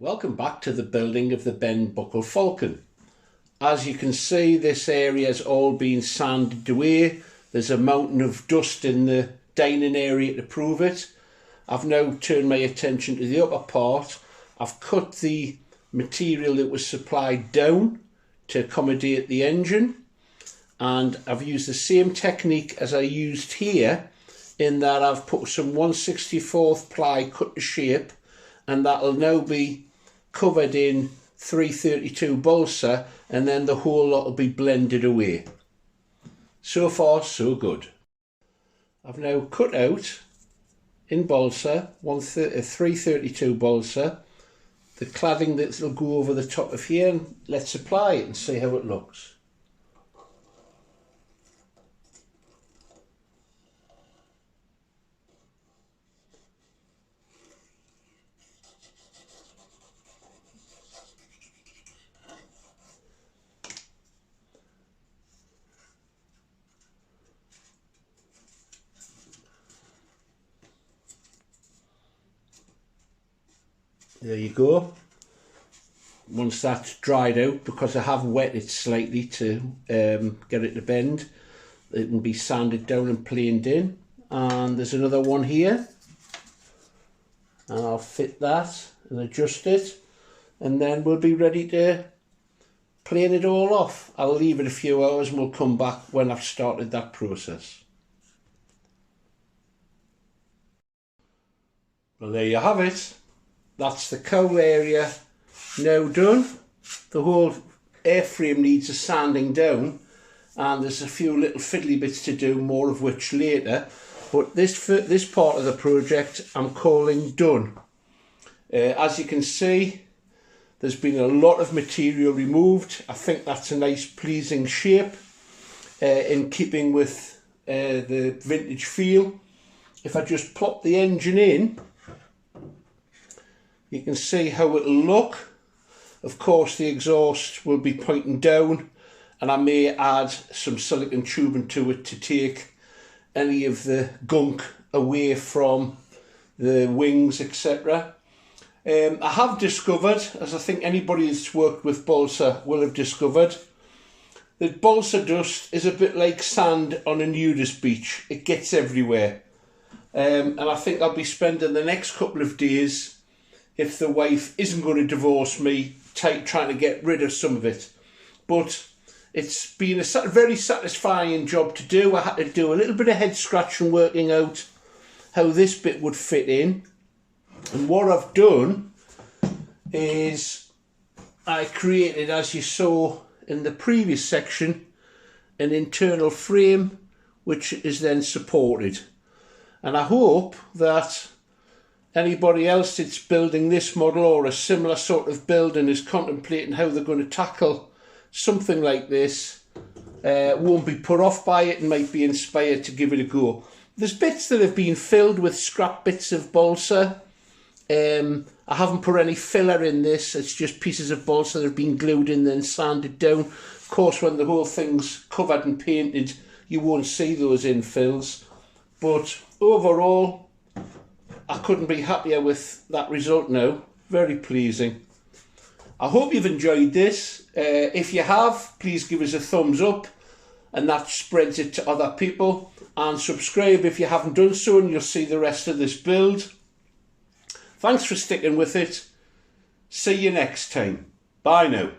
Welcome back to the building of the bend buckle Falcon. As you can see, this area has all been sanded away. There's a mountain of dust in the dining area to prove it. I've now turned my attention to the upper part. I've cut the material that was supplied down to accommodate the engine, and I've used the same technique as I used here, in that I've put some 1/64 ply cut to shape, and that'll now be covered in 332 balsa, and then the whole lot will be blended away. So far so good. I've now cut out in balsa 332 balsa the cladding that will go over the top of here, and let's apply it and see how it looks. There you go. Once that's dried out, because I have wet it slightly to get it to bend, it can be sanded down and planed in. And there's another one here, and I'll fit that and adjust it, and then we'll be ready to plane it all off. I'll leave it a few hours and we'll come back when I've started that process. Well, there you have it. That's the cowl area now done. The whole airframe needs a sanding down, and there's a few little fiddly bits to do, more of which later. But this part of the project I'm calling done. As you can see, there's been a lot of material removed. I think that's a nice pleasing shape, in keeping with the vintage feel. If I just plop the engine in, you can see how it'll look. Of course, the exhaust will be pointing down, and I may add some silicone tubing to it to take any of the gunk away from the wings, etc. I have discovered, as I think anybody that's worked with balsa will have discovered, that balsa dust is a bit like sand on a nudist beach. It gets everywhere. And I think I'll be spending the next couple of days, if the wife isn't going to divorce me, trying to get rid of some of it. But it's been a very satisfying job to do. I had to do a little bit of head scratching, working out how this bit would fit in. And what I've done is I created, as you saw in the previous section, an internal frame which is then supported. And I hope that anybody else that's building this model or a similar sort of build and is contemplating how they're going to tackle something like this won't be put off by it and might be inspired to give it a go. There's bits that have been filled with scrap bits of balsa. I haven't put any filler in this. It's just pieces of balsa that have been glued in and sanded down. Of course, when the whole thing's covered and painted, you won't see those infills. But overall, I couldn't be happier with that result now. Very pleasing. I hope you've enjoyed this. If you have, please give us a thumbs up, and that spreads it to other people. And subscribe if you haven't done so, and you'll see the rest of this build. Thanks for sticking with it. See you next time. Bye now.